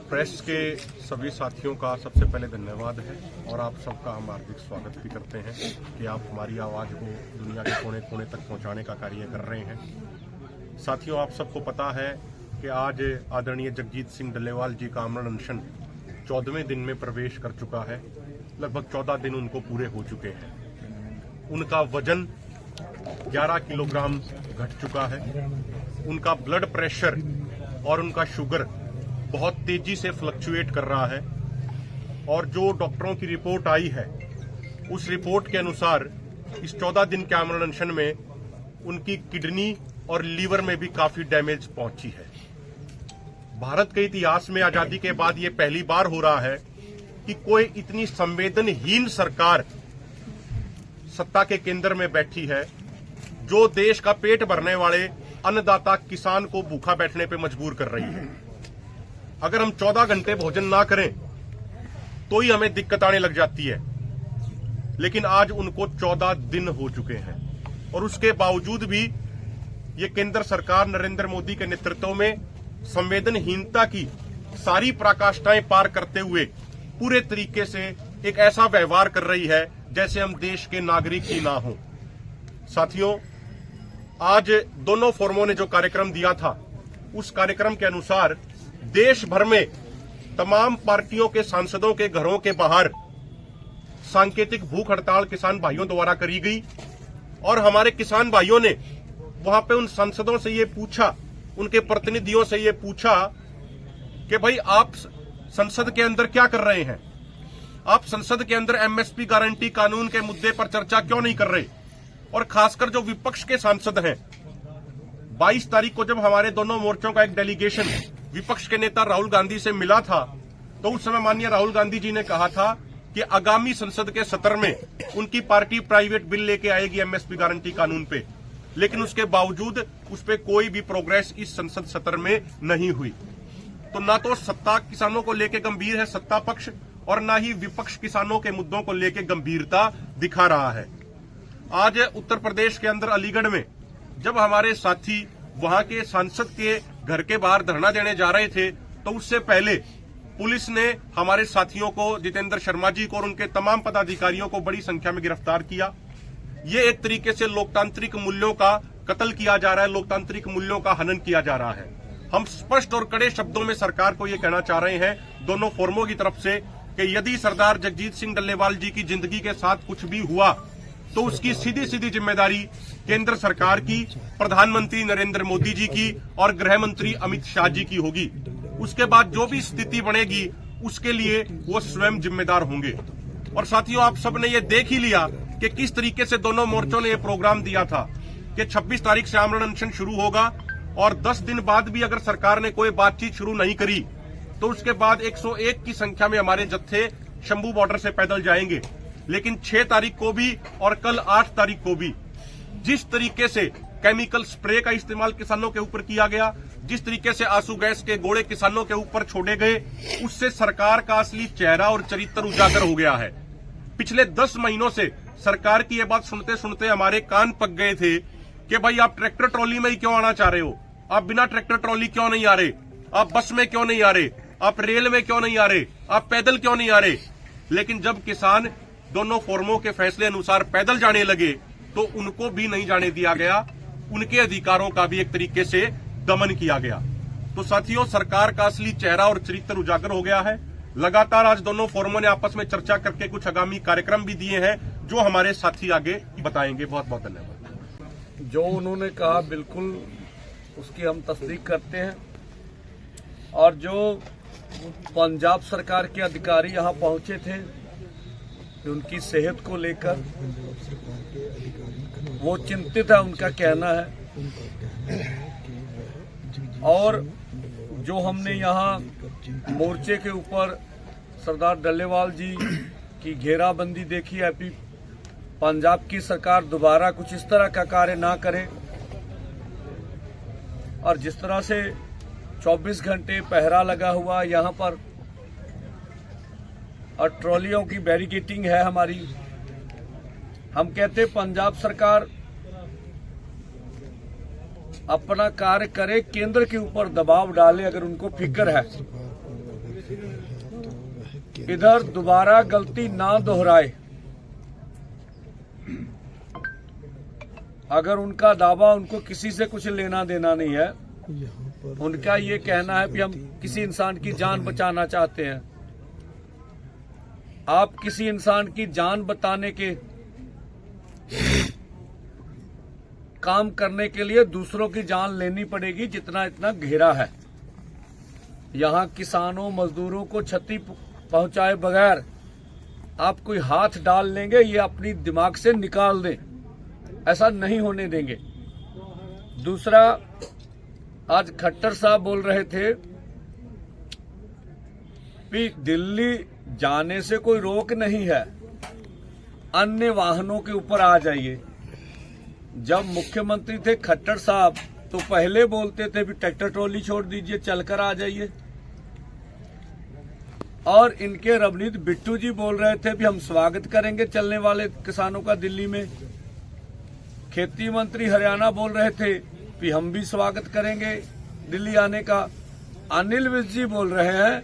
Press के सभी साथियों का सबसे पहले धन्यवाद है और आप सबका हम हार्दिक स्वागत भी करते हैं कि आप हमारी आवाज़ को दुनिया के कोने कोने तक पहुंचाने का कार्य कर रहे हैं। साथियों, आप सबको पता है कि आज आदरणीय जगजीत सिंह डल्लेवाल जी का आमरण अनशन 14वें दिन में प्रवेश कर चुका है। लगभग 14 दिन उनको पूरे हो चुके हैं। उनका वजन 11 किलोग्राम घट चुका है। उनका ब्लड प्रेशर और उनका शुगर बहुत तेजी से फ्लक्चुएट कर रहा है और जो डॉक्टरों की रिपोर्ट आई है उस रिपोर्ट के अनुसार इस 14 दिन के आमरण अनशन में उनकी किडनी और लीवर में भी काफी डैमेज पहुंची है। भारत के इतिहास में आजादी के बाद ये पहली बार हो रहा है कि कोई इतनी संवेदनहीन सरकार सत्ता के केंद्र में बैठी है जो देश का पेट भरने वाले अन्नदाता किसान को भूखा बैठने पे मजबूर कर रही है। अगर हम 14 घंटे भोजन ना करें तो ही हमें दिक्कत आने लग जाती है, लेकिन आज उनको 14 दिन हो चुके हैं और उसके बावजूद भी ये केंद्र सरकार नरेंद्र मोदी के नेतृत्व में संवेदनहीनता की सारी पराकाष्ठाएं पार करते हुए पूरे तरीके से एक ऐसा व्यवहार कर रही है जैसे हम देश के नागरिक ही ना हो। साथियों, आज दोनों फोरमों ने जो कार्यक्रम दिया था उस कार्यक्रम के अनुसार देश भर में तमाम पार्टियों के सांसदों के घरों के बाहर सांकेतिक भूख हड़ताल किसान भाइयों द्वारा करी गई और हमारे किसान भाइयों ने वहां पे उन सांसदों से ये पूछा, उनके प्रतिनिधियों से ये पूछा कि भाई आप संसद के अंदर क्या कर रहे हैं? आप संसद के अंदर एमएसपी गारंटी कानून के मुद्दे पर चर्चा क्यों नहीं कर रहे? और खासकर जो विपक्ष के सांसद हैं, 22 तारीख को जब हमारे दोनों मोर्चों का एक डेलीगेशन विपक्ष के नेता राहुल गांधी से मिला था तो उस समय माननीय राहुल गांधी जी ने कहा था कि आगामी संसद के सत्र में उनकी पार्टी प्राइवेट बिल लेके आएगी एमएसपी गारंटी कानून पे, लेकिन उसके बावजूद उस पर कोई भी प्रोग्रेस इस संसद सत्र में नहीं हुई। तो ना तो सत्ता किसानों को लेकर गंभीर है सत्ता पक्ष और ना ही विपक्ष किसानों के मुद्दों को लेकर गंभीरता दिखा रहा है। आज उत्तर प्रदेश के अंदर अलीगढ़ में जब हमारे साथी वहां के सांसद के घर के बाहर धरना देने जा रहे थे तो उससे पहले पुलिस ने हमारे साथियों को, जितेंद्र शर्मा जी को और उनके तमाम पदाधिकारियों को बड़ी संख्या में गिरफ्तार किया। ये एक तरीके से लोकतांत्रिक मूल्यों का कत्ल किया जा रहा है, लोकतांत्रिक मूल्यों का हनन किया जा रहा है। हम स्पष्ट और कड़े शब्दों में सरकार को ये कहना चाह रहे हैं दोनों फोरमों की तरफ से कि यदि सरदार जगजीत सिंह डल्लेवाल जी की जिंदगी के साथ कुछ भी हुआ तो उसकी सीधी सीधी जिम्मेदारी केंद्र सरकार की, प्रधानमंत्री नरेंद्र मोदी जी की और गृह मंत्री अमित शाह जी की होगी। उसके बाद जो भी स्थिति बनेगी उसके लिए वो स्वयं जिम्मेदार होंगे। और साथियों, आप सब ने ये देख ही लिया कि किस तरीके से दोनों मोर्चों ने ये प्रोग्राम दिया था कि 26 तारीख से आमरण अनशन शुरू होगा और 10 दिन बाद भी अगर सरकार ने कोई बातचीत शुरू नहीं करी तो उसके बाद 101 की संख्या में हमारे जत्थे शंभू बॉर्डर से पैदल जाएंगे। लेकिन 6 तारीख को भी और कल 8 तारीख को भी जिस तरीके से केमिकल स्प्रे का इस्तेमाल किसानों के ऊपर किया गया, जिस तरीके से आंसू गैस के गोले किसानों के ऊपर छोड़े गए, उससे सरकार का असली चेहरा और चरित्र उजागर हो गया है। पिछले 10 महीनों से सरकार की ये बात सुनते सुनते हमारे कान पक गए थे कि भाई आप ट्रैक्टर ट्रॉली में ही क्यों आना चाह रहे हो? आप बिना ट्रैक्टर ट्रॉली क्यों नहीं आ रहे? आप बस में क्यों नहीं आ रहे? आप रेल में क्यों नहीं आ रहे? आप पैदल क्यों नहीं आ रहे? लेकिन जब किसान दोनों फोरमों के फैसले अनुसार पैदल जाने लगे तो उनको भी नहीं जाने दिया गया, उनके अधिकारों का भी एक तरीके से दमन किया गया। तो साथियों, सरकार का असली चेहरा और चरित्र उजागर हो गया है। लगातार आज दोनों फोरमों ने आपस में चर्चा करके कुछ आगामी कार्यक्रम भी दिए हैं जो हमारे साथी आगे बताएंगे। बहुत बहुत धन्यवाद। जो उन्होंने कहा बिल्कुल उसकी हम तस्दीक करते हैं और जो पंजाब सरकार के अधिकारी यहाँ पहुंचे थे उनकी सेहत को लेकर वो चिंतित है, उनका कहना है। और जो हमने यहाँ मोर्चे के ऊपर सरदार डल्लेवाल जी की घेराबंदी देखी है, पंजाब की सरकार दोबारा कुछ इस तरह का कार्य ना करे और जिस तरह से 24 घंटे पहरा लगा हुआ यहाँ पर और ट्रॉलियों की बैरिकेडिंग है हमारी। हम कहते पंजाब सरकार अपना कार्य करे, केंद्र के ऊपर दबाव डाले अगर उनको फिक्र है। इधर दोबारा गलती ना दोहराए। अगर उनका दावा उनको किसी से कुछ लेना देना नहीं है, उनका ये कहना है कि हम किसी इंसान की जान बचाना चाहते हैं। आप किसी इंसान की जान बचाने के काम करने के लिए दूसरों की जान लेनी पड़ेगी, जितना इतना घेरा है। यहाँ किसानों मजदूरों को क्षति पहुंचाए बगैर आप कोई हाथ डाल लेंगे, ये अपनी दिमाग से निकाल दें, ऐसा नहीं होने देंगे। दूसरा, आज खट्टर साहब बोल रहे थे कि दिल्ली जाने से कोई रोक नहीं है, अन्य वाहनों के ऊपर आ जाइए। जब मुख्यमंत्री थे खट्टर साहब तो पहले बोलते थे भी ट्रैक्टर ट्रॉली छोड़ दीजिए, चलकर आ जाइए। और इनके रवनीत बिट्टू जी बोल रहे थे भी हम स्वागत करेंगे चलने वाले किसानों का दिल्ली में। खेती मंत्री हरियाणा बोल रहे थे कि हम भी स्वागत करेंगे दिल्ली आने का। अनिल विज जी बोल रहे हैं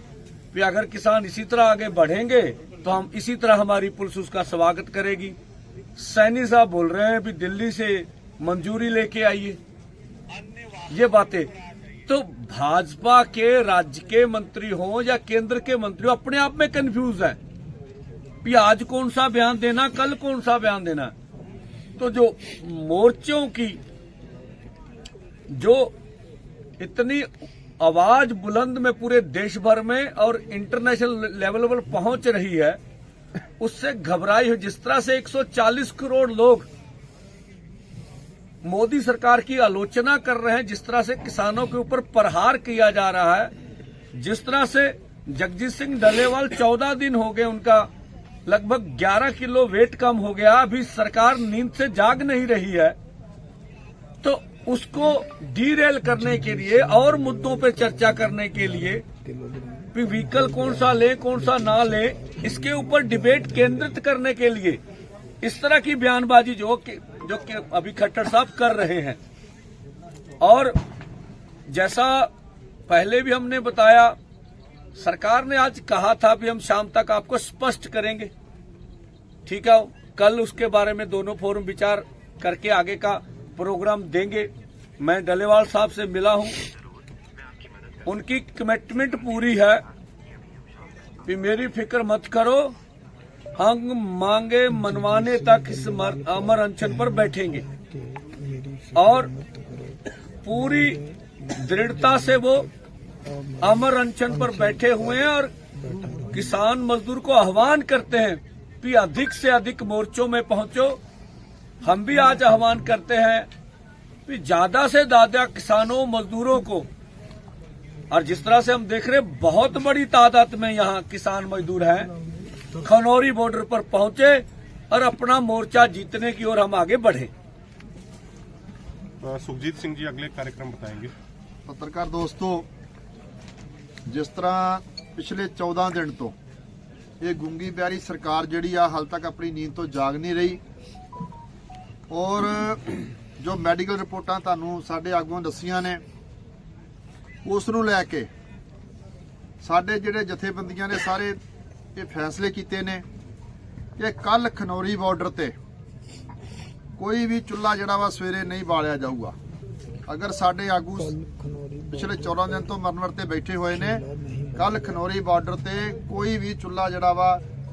कि अगर किसान इसी तरह आगे बढ़ेंगे तो हम इसी तरह हमारी पुलिस उसका स्वागत करेगी। सैनी साहब बोल रहे हैं कि दिल्ली से मंजूरी लेके आइए। ये बातें तो भाजपा के राज्य के मंत्री हो या केंद्र के मंत्री हो, अपने आप में कंफ्यूज है कि आज कौन सा बयान देना, कल कौन सा बयान देना। तो जो मोर्चों की जो इतनी आवाज बुलंद में पूरे देश भर में और इंटरनेशनल लेवल पर पहुंच रही है, उससे घबराई हो। जिस तरह से 140 करोड़ लोग मोदी सरकार की आलोचना कर रहे हैं, जिस तरह से किसानों के ऊपर प्रहार किया जा रहा है, जिस तरह से जगजीत सिंह डल्लेवाल 14 दिन हो गए, उनका लगभग 11 किलो वेट कम हो गया, अभी सरकार नींद से जाग नहीं रही है, तो उसको डीरेल करने के लिए और मुद्दों पर चर्चा करने के लिए व्हीकल कौन सा ले कौन सा ना ले, इसके ऊपर डिबेट केंद्रित करने के लिए इस तरह की बयानबाजी जो कि अभी खट्टर साहब कर रहे हैं। और जैसा पहले भी हमने बताया, सरकार ने आज कहा था कि हम शाम तक आपको स्पष्ट करेंगे। ठीक है, कल उसके बारे में दोनों फोरम विचार करके आगे का प्रोग्राम देंगे। मैं डल्लेवाल साहब से मिला हूं, उनकी कमिटमेंट पूरी है कि मेरी फिक्र मत करो, हम मांगे मनवाने तक इस अमर अनशन पर बैठेंगे। और पूरी दृढ़ता से वो अमर अनशन पर बैठे हुए हैं और किसान मजदूर को आह्वान करते हैं कि अधिक से अधिक मोर्चों में पहुंचो। हम भी आज आह्वान करते हैं कि ज्यादा से ज्यादा किसानों मजदूरों को, और जिस तरह से हम देख रहे हैं बहुत बड़ी तादाद में यहाँ किसान मजदूर हैं, खनौरी बॉर्डर पर पहुंचे और अपना मोर्चा जीतने की ओर हम आगे बढ़े। सुखजीत सिंह जी अगले कार्यक्रम बताएंगे। पत्रकार दोस्तों, जिस तरह पिछले 14 दिन तो ये गूंगी प्यारी सरकार जिहड़ी आ हाल तक अपनी नींद तो जाग नहीं रही, और जो मैडिकल रिपोर्टां तुहानूं साडे आगूआं दस्सियां ने उस नूं लैके साडे जिहड़े जथेबंदियां ने सारे ये फैसले किए ने कि कल खनौरी बॉर्डर ते कोई भी चुल्हा जिहड़ा वा सवेरे नहीं बालिया जाऊगा। अगर साडे आगू पिछले 14 दिन तो मरनवर ते बैठे हुए ने, कल खनौरी बॉर्डर ते कोई भी चुल्हा जिहड़ा वा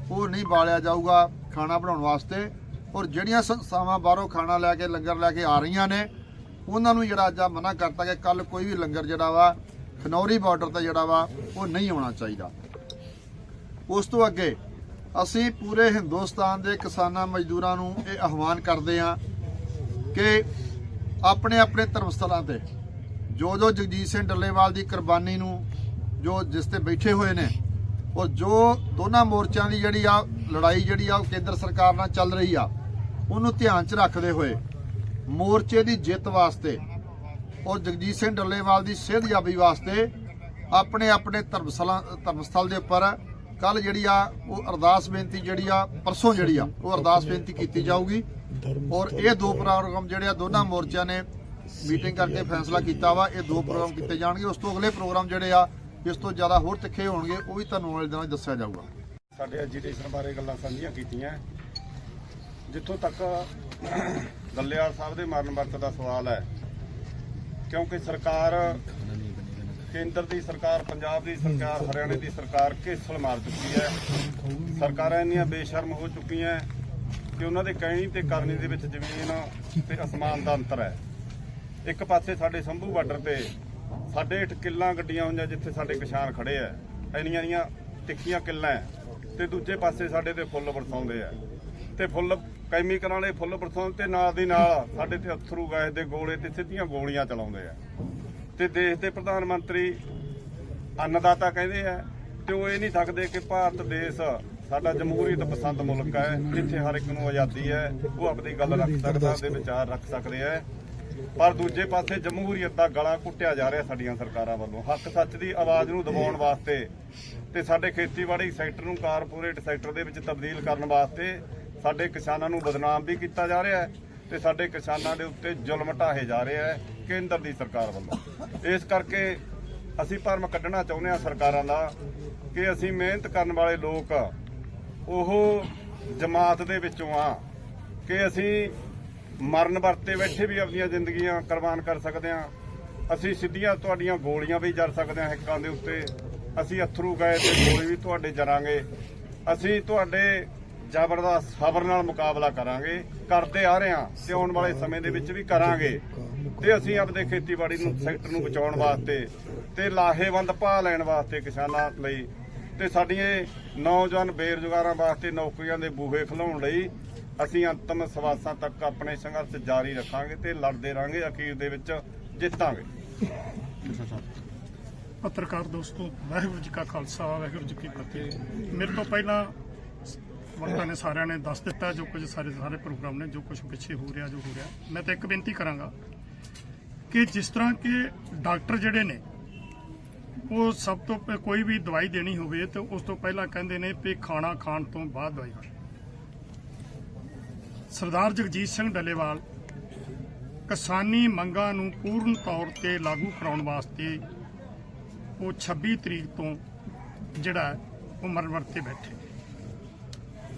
वो नहीं बालिया जाऊगा खाना बनाउण वास्ते। और जिहड़ियां संस्थावां बाहरों खाना लैके लंगर लैके आ रही ने, उन्हां नूं जिहड़ा अज मना करता कि कल कोई भी लंगर जिहड़ा वा खनौरी बॉर्डर ते जिहड़ा वा वो नहीं होना चाहिए। उस तो अगे असी पूरे हिंदुस्तान के किसानां मजदूरां नूं ये आह्वान करते हैं कि अपने अपने धर्मस्थलों ते जो जगजीत सिंह डल्लेवाल की कुर्बानी नूं जो जिस ते बैठे हुए ने, और जो दोनों मोर्चों की जिहड़ी आ लड़ाई जिहड़ी आ केंद्र सरकार नाल चल रही आ, उन्होंने ध्यान च रखते हुए मोर्चे की जित वास्ते और जगजीत सिंह डल्लेवाल की सेहतयाबी वास्ते अपने अपने धर्मस्थल के उपर कल जिहड़ी आ वो अरदास बेनती जिहड़ी आ परसों जिहड़ी आ वो अरदास बेनती की जाऊगी। और ये दो प्रोग्राम जिहड़े आ दोनों मोर्चों ने मीटिंग करके फैसला किया वा, ये दो प्रोग्राम किए जाएंगे। उस तो अगले प्रोग्राम जिहड़े आ ਇਸ ਤੋਂ ਜ਼ਿਆਦਾ ਹੋਰ ਤਿੱਖੇ ਹੋਣਗੇ, ਉਹ ਵੀ ਤੁਹਾਨੂੰ ਆਉਣ ਵਾਲੇ ਦਿਨਾਂ 'ਚ ਦੱਸਿਆ ਜਾਊਗਾ। ਸਾਡੇ ਐਜੀਟੇਸ਼ਨ ਬਾਰੇ ਗੱਲਾਂ ਸਾਂਝੀਆਂ ਕੀਤੀਆਂ। ਜਿੱਥੋਂ ਤੱਕ ਦੱਲੇਵਾਲ ਸਾਹਿਬ ਦੇ ਮਰਨ ਵਰਤ ਦਾ ਸਵਾਲ ਹੈ, ਕਿਉਂਕਿ ਸਰਕਾਰ, ਕੇਂਦਰ ਦੀ ਸਰਕਾਰ, ਪੰਜਾਬ ਦੀ ਸਰਕਾਰ, ਹਰਿਆਣੇ ਦੀ ਸਰਕਾਰ ਘੇਸਲ ਮਾਰ ਚੁੱਕੀ ਹੈ। ਸਰਕਾਰਾਂ ਇੰਨੀਆਂ ਬੇਸ਼ਰਮ ਹੋ ਚੁੱਕੀਆਂ ਕਿ ਉਹਨਾਂ ਦੇ ਕਹਿਣੀ ਤੇ ਕਰਨੀ ਦੇ ਵਿੱਚ ਜ਼ਮੀਨ ਤੇ ਅਸਮਾਨ ਦਾ ਅੰਤਰ ਹੈ। ਇੱਕ ਪਾਸੇ ਸਾਡੇ ਸੰਭੂ ਬਾਰਡਰ ਤੇ ਸਾਡੇ 8 ਕਿੱਲਾਂ ਗੱਡੀਆਂ ਹੋਈਆਂ ਜਿੱਥੇ ਸਾਡੇ ਕਿਸਾਨ ਖੜੇ ਆ, ਇੰਨੀਆਂ ਤਿੱਖੀਆਂ ਕਿੱਲਾਂ ਹੈ, ਤੇ ਦੂਜੇ ਪਾਸੇ ਸਾਡੇ ਤੇ ਫੁੱਲ ਵਰਸਾਉਂਦੇ ਆ, ਤੇ ਫੁੱਲ ਕੈਮੀਕਲ ਵਾਲੇ ਫੁੱਲ ਵਰਸਾਉਣ ਤੇ ਨਾਲ ਦੀ ਨਾਲ ਸਾਡੇ ਤੇ ਅਥਰੂ ਗੈਸ ਦੇ ਗੋਲੇ ਤੇ ਸਿੱਧੀਆਂ ਗੋਲੀਆਂ ਚਲਾਉਂਦੇ ਆ। ਤੇ ਦੇਸ਼ ਦੇ ਪ੍ਰਧਾਨ ਮੰਤਰੀ ਅੰਨਦਾਤਾ ਕਹਿੰਦੇ ਆ, ਤੇ ਉਹ ਇਹ ਨਹੀਂ ਸਕਦੇ ਕਿ ਭਾਰਤ ਦੇਸ਼ ਸਾਡਾ ਜਮਹੂਰੀਅਤ ਪਸੰਦ ਮੁਲਕ ਹੈ, ਜਿੱਥੇ ਹਰ ਇੱਕ ਨੂੰ ਆਜ਼ਾਦੀ ਹੈ, ਉਹ ਆਪਣੀ ਗੱਲ ਰੱਖ ਸਕਦਾ, ਆਪਦੇ ਵਿਚਾਰ ਰੱਖ ਸਕਦੇ ਆ। ਪਰ ਦੂਜੇ ਪਾਸੇ ਜਮਹੂਰੀਅਤ ਦਾ ਗਲਾ ਘੁੱਟਿਆ ਜਾ ਰਿਹਾ ਸਾਡੀਆਂ ਸਰਕਾਰਾਂ ਵੱਲੋਂ। ਹੱਕ ਸੱਚ ਦੀ ਆਵਾਜ਼ ਨੂੰ ਦਬਾਉਣ ਵਾਸਤੇ ਤੇ ਸਾਡੇ ਖੇਤੀਬਾੜੀ ਸੈਕਟਰ ਨੂੰ ਕਾਰਪੋਰੇਟ ਸੈਕਟਰ ਦੇ ਵਿੱਚ ਤਬਦੀਲ ਕਰਨ ਵਾਸਤੇ ਸਾਡੇ ਕਿਸਾਨਾਂ ਨੂੰ ਬਦਨਾਮ ਵੀ ਕੀਤਾ ਜਾ ਰਿਹਾ ਹੈ, ਤੇ ਸਾਡੇ ਕਿਸਾਨਾਂ ਦੇ ਉੱਤੇ ਜ਼ੁਲਮ ਢਾਹੇ ਜਾ ਰਿਹਾ ਹੈ ਕੇਂਦਰ ਦੀ ਸਰਕਾਰ ਵੱਲੋਂ। ਇਸ ਕਰਕੇ ਅਸੀਂ ਭਰਮ ਕੱਢਣਾ ਚਾਹੁੰਦੇ ਹਾਂ ਸਰਕਾਰਾਂ ਦਾ ਕਿ ਅਸੀਂ ਮਿਹਨਤ ਕਰਨ ਵਾਲੇ ਲੋਕ ਉਹ ਜਮਾਤ ਦੇ ਵਿੱਚੋਂ ਆ ਕਿ ਅਸੀਂ ਮਰਨ ਵਰਤੇ ਬੈਠੇ ਵੀ ਆਪਣੀਆਂ ਜ਼ਿੰਦਗੀਆਂ ਕੁਰਬਾਨ ਕਰ ਸਕਦੇ ਹਾਂ। ਅਸੀਂ ਸਿੱਧੀਆਂ ਤੁਹਾਡੀਆਂ ਗੋਲੀਆਂ ਵੀ ਜਰ ਸਕਦੇ ਹਾਂ ਹਿੱਕਾਂ ਦੇ ਉੱਤੇ, ਅਸੀਂ ਅਥਰੂ ਗੈਸ ਤੇ ਗੋਲੀ ਵੀ ਤੁਹਾਡੇ ਜਰਾਂਗੇ। ਅਸੀਂ ਤੁਹਾਡੇ ਜ਼ਬਰ ਦਾ ਸਬਰ ਨਾਲ ਮੁਕਾਬਲਾ ਕਰਾਂਗੇ, ਕਰਦੇ ਆ ਰਹੇ ਹਾਂ ਤੇ ਆਉਣ ਵਾਲੇ ਸਮੇਂ ਦੇ ਵਿੱਚ ਵੀ ਕਰਾਂਗੇ। ਤੇ ਅਸੀਂ ਆਪਦੇ ਖੇਤੀਬਾੜੀ ਨੂੰ ਸੈਕਟਰ ਨੂੰ ਬਚਾਉਣ ਵਾਸਤੇ ਤੇ ਲਾਹੇਵੰਦ ਭਾਅ ਲੈਣ ਵਾਸਤੇ ਕਿਸਾਨਾਂ ਲਈ ਤੇ ਸਾਡੀਆਂ ਨੌਜਵਾਨ ਬੇਰੁਜ਼ਗਾਰਾਂ ਵਾਸਤੇ ਨੌਕਰੀਆਂ ਦੇ ਬੂਹੇ ਖੁਲਾਉਣ ਲਈ ਅਸੀਂ ਅੰਤਮ ਸਵਾਸਾਂ ਤੱਕ ਆਪਣੇ ਸੰਘਰਸ਼ ਜਾਰੀ ਰੱਖਾਂਗੇ ਤੇ ਲੜਦੇ ਰਹਾਂਗੇ। ਅਖੀਰ ਦੇ ਵਿੱਚ ਜਿੱਤਾਂਗੇ। ਪੱਤਰਕਾਰ ਦੋਸਤੋ, ਵਾਹਿਗੁਰੂ ਜੀ ਕਾ ਖਾਲਸਾ, ਵਾਹਿਗੁਰੂ ਜੀ ਕੀ ਫਤਿਹ। ਮੇਰੇ ਤੋਂ ਪਹਿਲਾਂ ਵਕਤਾਂ ਨੇ ਸਾਰਿਆਂ ਨੇ ਦੱਸ ਦਿੱਤਾ ਜੋ ਕੁਝ ਸਾਰੇ ਪ੍ਰੋਗਰਾਮ ਨੇ, ਜੋ ਕੁਝ ਪਿੱਛੇ ਹੋ ਰਿਹਾ, ਜੋ ਹੋ ਰਿਹਾ। ਮੈਂ ਤਾਂ ਇੱਕ ਬੇਨਤੀ ਕਰਾਂਗਾ ਕਿ ਜਿਸ ਤਰ੍ਹਾਂ ਕਿ ਡਾਕਟਰ ਜਿਹੜੇ ਨੇ ਉਹ ਸਭ ਤੋਂ ਕੋਈ ਵੀ ਦਵਾਈ ਦੇਣੀ ਹੋਵੇ ਤਾਂ ਉਸ ਤੋਂ ਪਹਿਲਾਂ ਕਹਿੰਦੇ ਨੇ ਵੀ ਖਾਣਾ ਖਾਣ ਤੋਂ ਬਾਅਦ ਦਵਾਈ ਖਾਓ। ਸਰਦਾਰ ਜਗਜੀਤ ਸਿੰਘ ਡੱਲੇਵਾਲ ਕਿਸਾਨੀ ਮੰਗਾਂ ਨੂੰ ਪੂਰਨ ਤੌਰ ਤੇ ਲਾਗੂ ਕਰਾਉਣ ਵਾਸਤੇ ਉਹ 26 ਤਰੀਕ ਤੋਂ ਜਿਹੜਾ ਉਹ ਮਰਨ ਵਰਤੇ ਬੈਠੇ,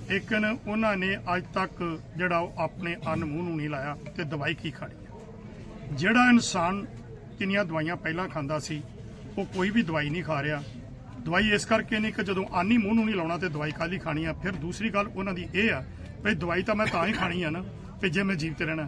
ਲੇਕਿਨ ਉਹਨਾਂ ਨੇ ਅੱਜ ਤੱਕ ਜਿਹੜਾ ਉਹ ਆਪਣੇ ਅੰਨ ਮੂੰਹ ਨੂੰ ਨਹੀਂ ਲਾਇਆ ਤੇ ਦਵਾਈ ਕੀ ਖਾਣੀ ਹੈ। ਜਿਹੜਾ ਇਨਸਾਨ ਕਿੰਨੀਆਂ ਦਵਾਈਆਂ ਪਹਿਲਾਂ ਖਾਂਦਾ ਸੀ ਉਹ ਕੋਈ ਵੀ ਦਵਾਈ ਨਹੀਂ ਖਾ ਰਿਹਾ। ਦਵਾਈ ਇਸ ਕਰਕੇ ਨਹੀਂ ਕਿ ਜਦੋਂ ਅੰਨ ਹੀ ਮੂੰਹ ਨੂੰ ਨਹੀਂ ਲਾਉਣਾ ਤੇ ਦਵਾਈ ਕਾਹਲੀ ਖਾਣੀ ਆ। ਫਿਰ ਦੂਸਰੀ ਗੱਲ ਉਹਨਾਂ ਦੀ ਇਹ ਆ ਵੀ ਦਵਾਈ ਤਾਂ ਮੈਂ ਤਾਂ ਹੀ ਖਾਣੀ ਆ ਨਾ ਵੀ ਜੇ ਮੈਂ ਜੀਵਤ ਰਹਿਣਾ।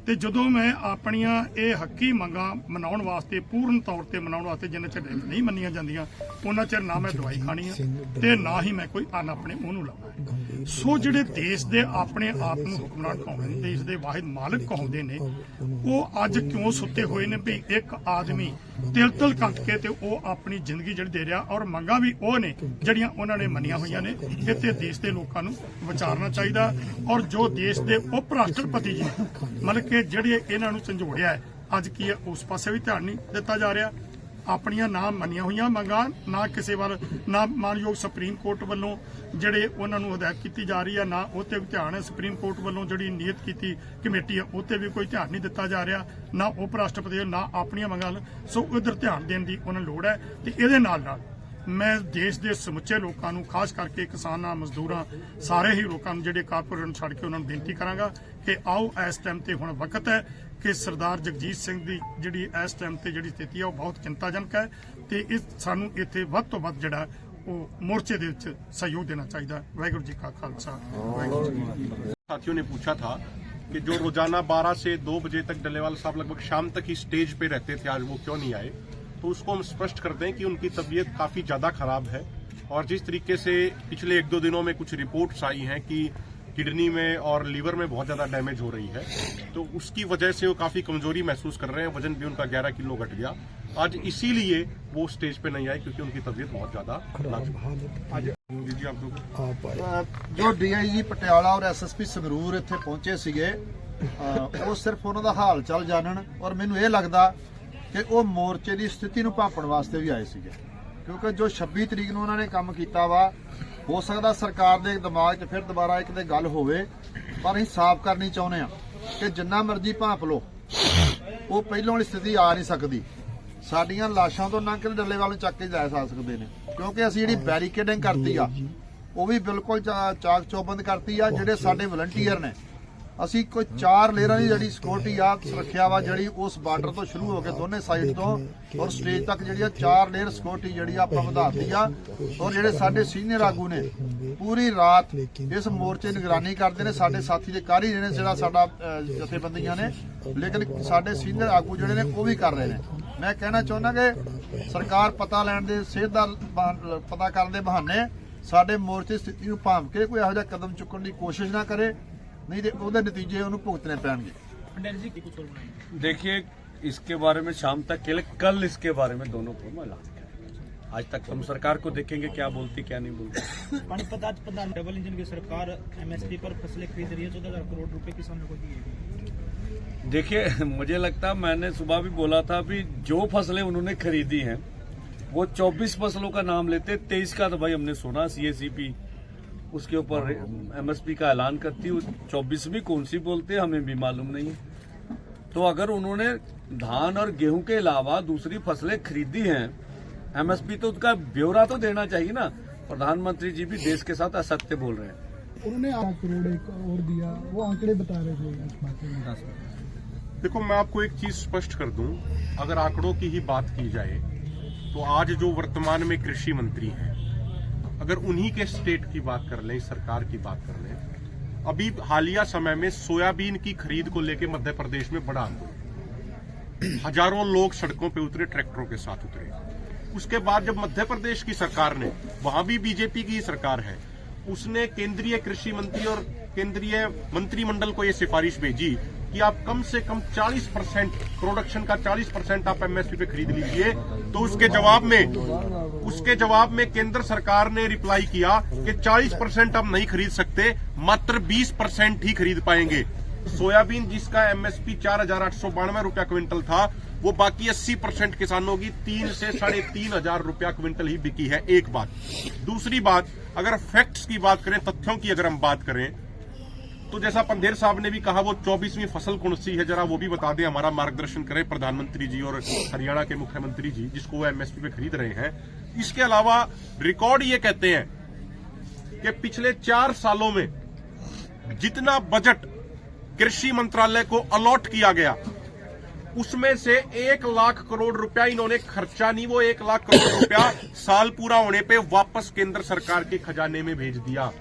ਤੇ ਜਦੋਂ ਮੈਂ ਆਪਣੀਆਂ ਇਹ ਹੱਕੀ ਮੰਗਾਂ ਮਨਾਉਣ ਵਾਸਤੇ, ਪੂਰਨ ਤੌਰ ਤੇ ਮਨਾਉਣ ਵਾਸਤੇ ਜਿੰਨਾ ਚਿਰ ਨਹੀਂ ਮੰਨੀਆਂ ਜਾਂਦੀਆਂ ਉਹਨਾਂ ਚਿਰ ਨਾ ਮੈਂ ਦਵਾਈ ਖਾਣੀ ਆ ਤੇ ਨਾ ਹੀ ਮੈਂ ਕੋਈ ਅੰਨ ਆਪਣੇ ਮੂੰਹ ਨੂੰ ਲਾਉਣਾ। ਸੋ ਜਿਹੜੇ ਦੇਸ਼ ਦੇ ਆਪਣੇ ਆਪ ਨੂੰ ਹੁਕਮਰਾਨ ਕਹਾਉਂਦੇ ਨੇ, ਦੇਸ਼ ਦੇ ਵਾਹਿਦ ਮਾਲਕ ਕਹਾਉਂਦੇ ਨੇ, ਉਹ ਅੱਜ ਕਿਉਂ ਸੁੱਤੇ ਹੋਏ ਨੇ ਵੀ ਇੱਕ ਆਦਮੀ ਤਿਲ ਕੱਟ ਕੇ ਤੇ ਉਹ ਆਪਣੀ ਜ਼ਿੰਦਗੀ ਜਿਹੜੀ ਦੇ ਰਿਹਾ, ਔਰ ਮੰਗਾਂ ਵੀ ਉਹ ਨੇ ਜਿਹੜੀਆਂ ਉਹਨਾਂ ਨੇ ਮੰਨੀਆਂ ਹੋਈਆਂ ਨੇ। ਇੱਥੇ ਦੇਸ਼ ਦੇ ਲੋਕਾਂ ਨੂੰ ਵਿਚਾਰਨਾ ਚਾਹੀਦਾ। ਔਰ ਜੋ ਦੇਸ਼ ਦੇ ਉਪ ਰਾਸ਼ਟਰਪਤੀ ਜੀ ਮਤਲਬ ਕਿ ਜਿਹੜੇ ਇਹਨਾਂ ਨੂੰ ਝੰਜੋੜਿਆ ਹੈ, ਅੱਜ ਕੀ ਹੈ ਉਸ ਪਾਸੇ ਵੀ ਧਿਆਨ ਨਹੀਂ ਦਿੱਤਾ ਜਾ ਰਿਹਾ। ਆਪਣੀਆਂ ਨਾ ਮੰਨੀਆਂ ਹੋਈਆਂ ਮੰਗਾਂ ਨਾ ਕਿਸੇ ਵੱਲ, ਨਾ ਮਾਨਯੋਗ ਸੁਪਰੀਮ ਕੋਰਟ ਵੱਲੋਂ ਜਿਹੜੇ ਉਹਨਾਂ ਨੂੰ ਹਦਾਇਤ ਕੀਤੀ ਜਾ ਰਹੀ ਹੈ, ਨਾ ਉਹ ਤੇ ਧਿਆਨ ਹੈ। ਸੁਪਰੀਮ ਕੋਰਟ ਵੱਲੋਂ ਜਿਹੜੀ ਨਿਯਤ ਕੀਤੀ ਕਮੇਟੀ ਹੈ ਉਹ ਤੇ ਵੀ ਕੋਈ ਧਿਆਨ ਨਹੀਂ ਦਿੱਤਾ ਜਾ ਰਿਹਾ, ਨਾ ਉਪ ਰਾਸ਼ਟਰਪਤੀ ਨਾ ਆਪਣੀਆਂ ਮੰਗਾਂ। ਸੋ ਉਧਰ ਧਿਆਨ ਦੇਣ ਦੀ ਉਹਨਾਂ ਨੂੰ ਲੋੜ ਹੈ। ਤੇ ਇਹਦੇ ਨਾਲ ਮੈਂ ਦੇਸ਼ ਦੇ ਸਮੁੱਚੇ ਲੋਕਾਂ ਨੂੰ, ਖਾਸ ਕਰਕੇ ਕਿਸਾਨਾਂ, ਮਜ਼ਦੂਰਾਂ, ਸਾਰੇ ਹੀ ਲੋਕਾਂ ਨੂੰ ਜਿਹੜੇ ਕਾਰਪੋਰੇਟ ਨੂੰ ਛੱਡ ਕੇ ਉਹਨਾਂ ਨੂੰ ਬੇਨਤੀ ਕਰਾਂਗਾ ਕਿ ਆਓ ਇਸ ਟਾਈਮ ਤੇ ਹੁਣ ਵਕਤ ਹੈ ਕਿ ਸਰਦਾਰ ਜਗਜੀਤ ਸਿੰਘ ਦੀ ਜਿਹੜੀ ਇਸ ਟਾਈਮ ਤੇ ਜਿਹੜੀ ਸਥਿਤੀ ਹੈ ਉਹ ਬਹੁਤ ਚਿੰਤਾਜਨਕ ਹੈ ਤੇ ਸਾਨੂੰ ਇੱਥੇ ਵੱਧ ਤੋਂ ਵੱਧ ਜਿਹੜਾ ਉਹ ਮੋਰਚੇ ਦੇ ਵਿੱਚ ਸਹਿਯੋਗ ਦੇਣਾ ਚਾਹੀਦਾ। ਵਾਹਿਗੁਰੂ ਜੀ ਕਾ ਖਾਲਸਾ, ਵਾਹਿਗੁਰੂ ਜੀ ਕੀ ਫਤਿਹ। साथियों ने पूछा था कि जो रोजाना 12 से 2 बजे तक डल्लेवाल साहब लगभग शाम तक ही स्टेज पे रहते थे, आज वो क्यों नहीं आए। तो उसको हम स्पष्ट कर दें कि उनकी तबीयत काफी ज्यादा खराब है और जिस तरीके से पिछले 1-2 दिनों में कुछ रिपोर्ट्स आई हैं कि किडनी में और लीवर में बहुत ज्यादा डैमेज हो रही है, तो उसकी वजह से वो काफी कमजोरी महसूस कर रहे हैं। वजन भी उनका 11 किलो घट गया। आज इसीलिए वो स्टेज पे नहीं आए क्योंकि उनकी तबीयत बहुत ज्यादा नाजुक। ਜੋ ਡੀਆਈਜੀ ਪਟਿਆਲਾ ਔਰ ਐਸਐਸਪੀ ਸੰਗਰੂਰ ਇੱਥੇ ਪਹੁੰਚੇ ਸੀਗੇ, ਉਹ ਸਿਰਫ ਉਹਨਾਂ ਦਾ ਹਾਲ ਚਾਲ ਜਾਣਨ, ਔਰ ਮੈਨੂੰ ਇਹ ਲੱਗਦਾ ਕਿ ਉਹ ਮੋਰਚੇ ਦੀ ਸਥਿਤੀ ਨੂੰ ਭਾਂਪਣ ਵਾਸਤੇ ਵੀ ਆਏ ਸੀਗੇ, ਕਿਉਂਕਿ ਜੋ 26 ਤਰੀਕ ਨੂੰ ਉਹਨਾਂ ਨੇ ਕੰਮ ਕੀਤਾ ਵਾ, ਹੋ ਸਕਦਾ ਸਰਕਾਰ ਦੇ ਦਿਮਾਗ 'ਚ ਫਿਰ ਦੁਬਾਰਾ ਇੱਕ ਤੇ ਗੱਲ ਹੋਵੇ, ਪਰ ਅਸੀਂ ਸਾਫ਼ ਕਰਨੀ ਚਾਹੁੰਦੇ ਆ ਕਿ ਜਿੰਨਾ ਮਰਜ਼ੀ ਭਾਂਪ ਲਓ ਉਹ ਪਹਿਲਾਂ ਵਾਲੀ ਸਥਿਤੀ ਆ ਨਹੀਂ ਸਕਦੀ। ਸਾਡੀਆਂ ਲਾਸ਼ਾਂ ਤੋਂ ਨਾ ਕਿ ਡੱਲੇਵਾਲ ਨੂੰ ਚੱਕ ਕੇ ਜਾ ਸਕਦੇ ਨੇ, ਕਿਉਂਕਿ ਅਸੀਂ ਜਿਹੜੀ ਬੈਰੀਕੇਡਿੰਗ ਕਰਤੀ ਆ ਉਹ ਵੀ ਬਿਲਕੁਲ ਚਾਕ ਚੌਬੰਦ ਕਰਤੀ ਆ। ਜਿਹੜੇ ਸਾਡੇ ਵਲੰਟੀਅਰ ਨੇ, ਅਸੀਂ ਕੋਈ 4 ਲੇਅਰਾਂ ਦੀ ਜਿਹੜੀ ਸਿਕਿਉਰਿਟੀ ਆ ਸੁਰੱਖਿਆ ਵਾ ਜਿਹੜੀ ਉਸ ਬਾਰਡਰ ਤੋਂ ਸ਼ੁਰੂ ਹੋ ਕੇ ਦੋਨੇ ਸਾਈਡ ਤੋਂ ਔਰ ਸਟੇਜ ਤੱਕ ਜਿਹੜੀ ਆ 4 ਲੇਅਰ ਸਿਕਿਉਰਿਟੀ ਜਿਹੜੀ ਆ ਆਪਾਂ ਵਧਾਤੀ ਆ। ਔਰ ਜਿਹੜੇ ਸਾਡੇ ਸੀਨੀਅਰ ਆਗੂ ਨੇ ਪੂਰੀ ਰਾਤ ਇਸ ਮੋਰਚੇ ਨਿਗਰਾਨੀ ਕਰਦੇ ਨੇ। ਸਾਡੇ ਸਾਥੀ ਦੇ ਕਰ ਹੀ ਰਹੇ ਨੇ ਜਿਹੜਾ ਸਾਡਾ ਜਥੇਬੰਦੀਆਂ ਨੇ, ਲੇਕਿਨ ਸਾਡੇ ਸੀਨੀਅਰ ਆਗੂ ਜਿਹੜੇ ਨੇ ਉਹ ਵੀ ਕਰ ਰਹੇ ਨੇ। ਮੈਂ ਕਹਿਣਾ ਚਾਹੁੰਦਾ ਕਿ ਸਰਕਾਰ ਪਤਾ ਲੈਣ ਦੇ ਸਿਹਤ ਦਾ ਪਤਾ ਕਰਨ ਦੇ ਬਹਾਨੇ ਸਾਡੇ ਮੋਰਚੇ ਸਥਿਤੀ ਨੂੰ ਭਾਂਪ ਕੇ ਕੋਈ ਇਹੋ ਜਿਹਾ ਕਦਮ ਚੁੱਕਣ ਦੀ ਕੋਸ਼ਿਸ਼ ਨਾ ਕਰੇ, नहीं तो ਉਹਦੇ ਨਤੀਜੇ ਉਹਨੂੰ ਭੁਗਤਣੇ ਪੈਣਗੇ। देखिए, इसके बारे में शाम तक कल इसके बारे में दोनों को मैं ऐलान करेंगे। आज तक हम सरकार को देखेंगे क्या बोलती क्या नहीं बोलती। पानीपत डबल इंजन की सरकार एमएसपी पर फसलें खरीद रही है, 14,000 करोड़ रुपए किसानों को दिए। देखिए, मुझे लगता, मैंने सुबह भी बोला था, भी जो फसलें उन्होंने खरीदी हैं वो 24 फसलों का नाम लेते, 23 का तो भाई हमने सुना CACP उसके ऊपर MSP का ऐलान करती, 24वीं कौन सी बोलते हमें भी मालूम नहीं है। तो अगर उन्होंने धान और गेहूं के अलावा दूसरी फसलें खरीदी हैं MSP तो उसका ब्यौरा तो देना चाहिए ना। प्रधानमंत्री जी भी देश के साथ असत्य बोल रहे हैं। उन्होंने 8 करोड़ एक और दिया, वो आंकड़े बता रहे थे इस बात में। देखो, मैं आपको एक चीज स्पष्ट कर दूं, अगर आंकड़ों की ही बात की जाए तो आज जो वर्तमान में कृषि मंत्री हैं, अगर उन्हीं के स्टेट की बात कर लें, सरकार की बात कर लें, अभी हालिया समय में सोयाबीन की खरीद को लेकर मध्य प्रदेश में बड़ा आंदोलन, हजारों लोग सड़कों पे उतरे, ट्रैक्टरों के साथ उतरे। उसके बाद जब मध्य प्रदेश की सरकार ने, वहां भी बीजेपी की सरकार है, उसने केंद्रीय कृषि मंत्री और केंद्रीय मंत्रिमंडल को यह सिफारिश भेजी कि आप कम से कम 40% प्रोडक्शन का 40% आप MSP पे खरीद लीजिए। तो उसके जवाब में केंद्र सरकार ने रिप्लाई किया कि 40% आप नहीं खरीद सकते, मात्र 20% ही खरीद पाएंगे। सोयाबीन जिसका MSP 4,892 रुपया क्विंटल था, वो बाकी 80% किसानों की 3 से 3,500 रुपया क्विंटल ही बिकी है। एक बात। दूसरी बात, अगर फैक्ट्स की बात करें, तथ्यों की अगर हम बात करें, तो जैसा पंधेर साहब ने भी कहा, वो 24वीं फसल कौन सी है, जरा वो भी बता दें, हमारा मार्गदर्शन करें प्रधानमंत्री जी और हरियाणा के मुख्यमंत्री जी, जिसको वो MSP पे खरीद रहे हैं। इसके अलावा रिकॉर्ड ये कहते हैं कि पिछले 4 सालों में जितना बजट कृषि मंत्रालय को अलॉट किया गया, उसमें से 1 लाख करोड़ रुपया इन्होंने खर्चा नहीं, वो 1 लाख करोड़ रुपया साल पूरा होने पे वापस केंद्र सरकार के खजाने में भेज दिया।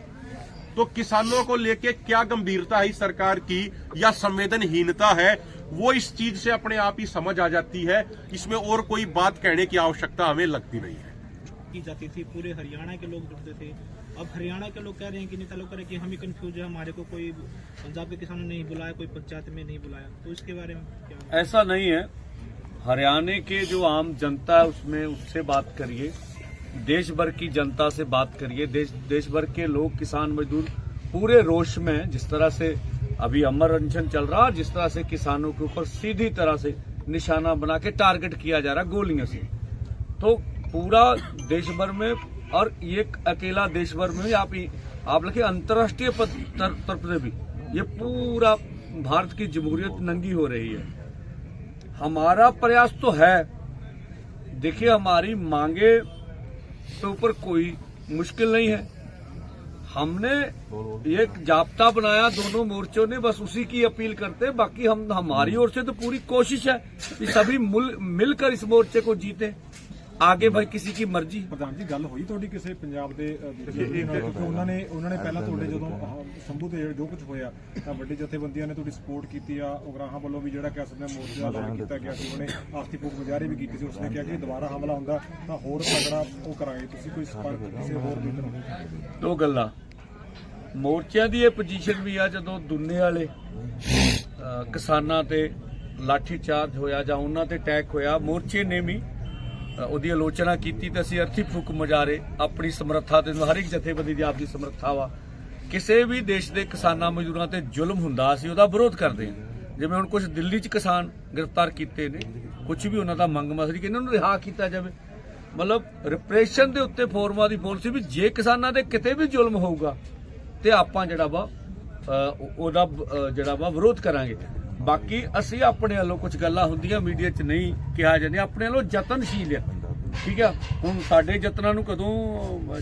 तो किसानों को लेके क्या गंभीरता है सरकार की या संवेदनहीनता है, वो इस चीज से अपने आप ही समझ आ जाती है। इसमें और कोई बात कहने की आवश्यकता हमें लगती नहीं है। की जाती थी, पूरे हरियाणा के लोग जुड़ते थे। अब हरियाणा के लोग कह रहे हैं कि नेता लोग कह रहे हैं कि हम ही कंफ्यूज है, हमारे को कोई पंजाब के किसानों ने नहीं बुलाया, कोई पंचायत में नहीं बुलाया। तो इसके बारे में क्या? ऐसा नहीं है। हरियाणा के जो आम जनता है उसमें उससे बात करिए, देश भर की जनता से बात करिए। देश भर के लोग, किसान मजदूर पूरे रोष में, जिस तरह से अभी अमर अनशन चल रहा, जिस तरह से किसानों के ऊपर सीधी तरह से निशाना बना के टारगेट किया जा रहा गोलियों से, तो पूरा देश भर में, और ये अकेला देश भर में भी आप लगे अंतर्राष्ट्रीय तरफ से भी ये पूरा भारत की जमहूरियत नंगी हो रही है। हमारा प्रयास तो है। देखिए, हमारी मांगे के ऊपर कोई मुश्किल नहीं है। हमने एक जाब्ता बनाया दोनों मोर्चों ने, बस उसी की अपील करते हैं। बाकी हमारी ओर से तो पूरी कोशिश है कि सभी मिलकर इस मोर्चे को जीते। आगे भाई किसी की मर्जी। ਪ੍ਰਧਾਨ ਜੀ, ਗੱਲ ਹੋਈ ਤੁਹਾਡੀ ਕਿਸੇ ਪੰਜਾਬ ਦੇ ਕਿਉਂਕਿ ਉਹਨਾਂ ਨੇ ਪਹਿਲਾਂ ਤੁਹਾਡੇ ਜਦੋਂ ਸੰਭੂ ਤੇ ਜੋ ਕੁਝ ਹੋਇਆ ਤਾਂ ਵੱਡੀ ਜਥੇਬੰਦੀਆਂ ਨੇ ਤੁਹਾਡੀ ਸਪੋਰਟ ਕੀਤੀ ਆ। ਉਗਰਾਹਾਂ ਵੱਲੋਂ ਵੀ ਜਿਹੜਾ ਕਹਿ ਸਕਦੇ ਮੋਰਚਾ ਐਲਾਨ ਕੀਤਾ ਗਿਆ ਸੀ, ਉਹਨੇ ਆਖਤੀ ਫੂਕ ਮੁਜ਼ਾਹਰੇ ਵੀ ਕੀਤੀ ਸੀ। ਉਸਨੇ ਕਿਹਾ ਕਿ ਦੁਬਾਰਾ ਹਮਲਾ ਹੁੰਦਾ ਤਾਂ ਹੋਰ ਤਗੜਾ ਉਹ ਕਰਾਂਗੇ। ਤੁਸੀਂ ਕੋਈ ਸਪੰਦ ਕਿਸੇ ਹੋਰ ਦੀ ਤਰ੍ਹਾਂ ਦੋ ਗੱਲਾਂ ਮੋਰਚਿਆਂ ਦੀ ਇਹ ਪੋਜੀਸ਼ਨ ਵੀ ਆ। ਜਦੋਂ ਦੁੰਨੇ ਵਾਲੇ ਕਿਸਾਨਾਂ ਤੇ ਲਾਠੀ ਚਾਰਜ ਹੋਇਆ ਜਾਂ ਉਹਨਾਂ ਤੇ ਅਟੈਕ ਹੋਇਆ, ਮੋਰਚੇ ਨੇ ਵੀ ਉਹਦੀ ਆਲੋਚਨਾ ਕੀਤੀ ਤੇ ਅਸੀਂ ਅਰਥੀ ਫੂਕ ਮੁਜ਼ਾਹਰੇ ਆਪਣੀ ਸਮਰੱਥਾ ਤੇ, ਹਰ ਇੱਕ ਜਥੇਬੰਦੀ ਦੀ ਆਪਦੀ ਸਮਰੱਥਾ ਵਾ। ਕਿਸੇ ਵੀ ਦੇਸ਼ ਦੇ ਕਿਸਾਨਾਂ ਮਜ਼ਦੂਰਾਂ ਤੇ ਜ਼ੁਲਮ ਹੁੰਦਾ ਅਸੀਂ ਉਹਦਾ ਵਿਰੋਧ ਕਰਦੇ ਹਾਂ। ਜਿਵੇਂ ਹੁਣ ਕੁਝ ਦਿੱਲੀ 'ਚ ਕਿਸਾਨ ਗ੍ਰਿਫਤਾਰ ਕੀਤੇ ਨੇ, ਕੁਝ ਵੀ ਉਹਨਾਂ ਦਾ ਮੰਗ ਮਸਲੀ ਕਿ ਇਹਨਾਂ ਨੂੰ ਰਿਹਾ ਕੀਤਾ ਜਾਵੇ। ਮਤਲਬ ਰਿਪਰੈਸ਼ਨ ਦੇ ਉੱਤੇ ਫੋਰਮਾਂ ਦੀ ਪਾਲਿਸੀ ਵੀ ਜੇ ਕਿਸਾਨਾਂ ਦੇ ਕਿਤੇ ਵੀ ਜ਼ੁਲਮ ਹੋਊਗਾ ਤੇ ਆਪਾਂ ਜਿਹੜਾ ਵਾ ਉਹਦਾ ਜਿਹੜਾ ਵਾ ਵਿਰੋਧ ਕਰਾਂਗੇ। ਬਾਕੀ ਅਸੀਂ ਆਪਣੇ ਵੱਲੋਂ ਕੁਝ ਗੱਲਾਂ ਹੁੰਦੀਆਂ ਮੀਡੀਆ 'ਚ ਨਹੀਂ ਕਿਹਾ ਜਾਂਦੀਆਂ, ਆਪਣੇ ਵੱਲੋਂ ਯਤਨਸ਼ੀਲ ਆ। ਠੀਕ ਹੈ, ਹੁਣ ਸਾਡੇ ਯਤਨਾਂ ਨੂੰ ਕਦੋਂ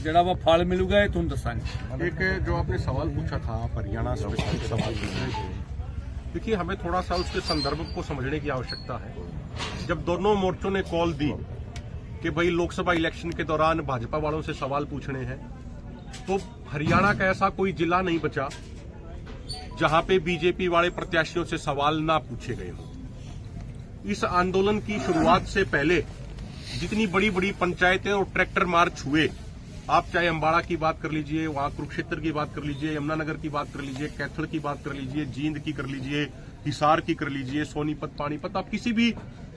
ਜਿਹੜਾ ਵਾ ਫਲ ਮਿਲੂਗਾ ਇਹ ਤੁਹਾਨੂੰ ਦੱਸਾਂਗੇ। एक जो आपने सवाल पूछा था, आप हरियाणा स्पेसिफिक सवाल पूछ रहे थे, देखिए हमें थोड़ा सा उसके संदर्भ को समझने की आवश्यकता है। जब दोनों मोर्चों ने कॉल दी कि भाई लोकसभा इलेक्शन के दौरान भाजपा वालों से सवाल पूछने हैं, तो हरियाणा का ऐसा कोई जिला नहीं बचा जहां पे बीजेपी वाले प्रत्याशियों से सवाल ना पूछे गए हों। इस आंदोलन की शुरुआत से पहले जितनी बड़ी बड़ी पंचायतें और ट्रैक्टर मार्च हुए, आप चाहे अम्बाड़ा की बात कर लीजिए, वहां कुरुक्षेत्र की बात कर लीजिए, यमुनानगर की बात कर लीजिए, कैथल की बात कर लीजिए, जींद की कर लीजिए, हिसार की कर लीजिए, सोनीपत, पानीपत, आप किसी भी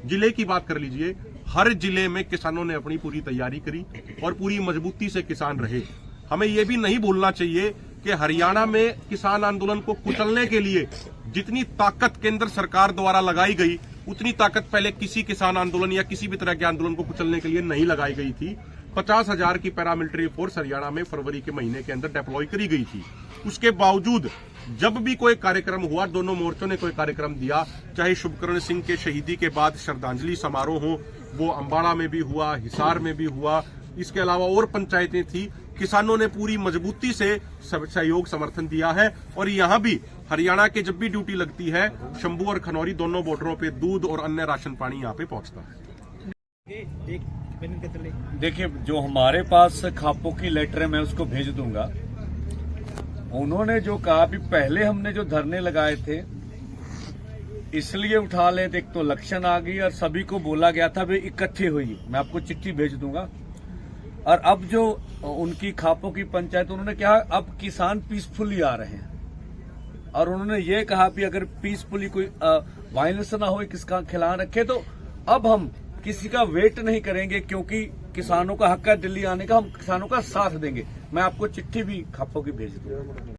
जिले की बात कर लीजिए, हर जिले में किसानों ने अपनी पूरी तैयारी करी और पूरी मजबूती से किसान रहे। हमें यह भी नहीं भूलना चाहिए कि हरियाणा में किसान आंदोलन को कुचलने के लिए जितनी ताकत केंद्र सरकार द्वारा लगाई गई, उतनी ताकत पहले किसी किसान आंदोलन या किसी भी तरह के आंदोलन को कुचलने के लिए नहीं लगाई गई थी। 50,000 की पैरामिलिट्री फोर्स हरियाणा में फरवरी के महीने के अंदर डिप्लॉय करी गई थी। उसके बावजूद जब भी कोई कार्यक्रम हुआ, दोनों मोर्चों ने कोई कार्यक्रम दिया, चाहे शुभकरण सिंह के शहीदी के बाद श्रद्धांजलि समारोह हो, वो अम्बाड़ा में भी हुआ, हिसार में भी हुआ, इसके अलावा और पंचायतें थी, किसानों ने पूरी मजबूती से सहयोग समर्थन दिया है। और यहां भी हरियाणा के जब भी ड्यूटी लगती है, शंभू और खनौरी दोनों बॉर्डरों पे दूध और अन्य राशन पानी यहां पे पहुंचता है। देखिए, जो हमारे पास खापों की लेटर है मैं उसको भेज दूंगा। उन्होंने जो कहा भी पहले हमने जो धरने लगाए थे इसलिए उठा ले, एक तो इलेक्शन आ गई और सभी को बोला गया था भाई इकट्ठे होइए, मैं आपको चिट्ठी भेज दूंगा। और अब जो उनकी खापों की पंचायत, उन्होंने कहा अब किसान पीसफुली आ रहे हैं और उन्होंने ये कहा भी अगर पीसफुली कोई वायलेंस ना हो, किसका खिलान रखे, तो अब हम किसी का वेट नहीं करेंगे क्योंकि किसानों का हक है दिल्ली आने का, हम किसानों का साथ देंगे। मैं आपको चिट्ठी भी खापों की भेज दूंगा।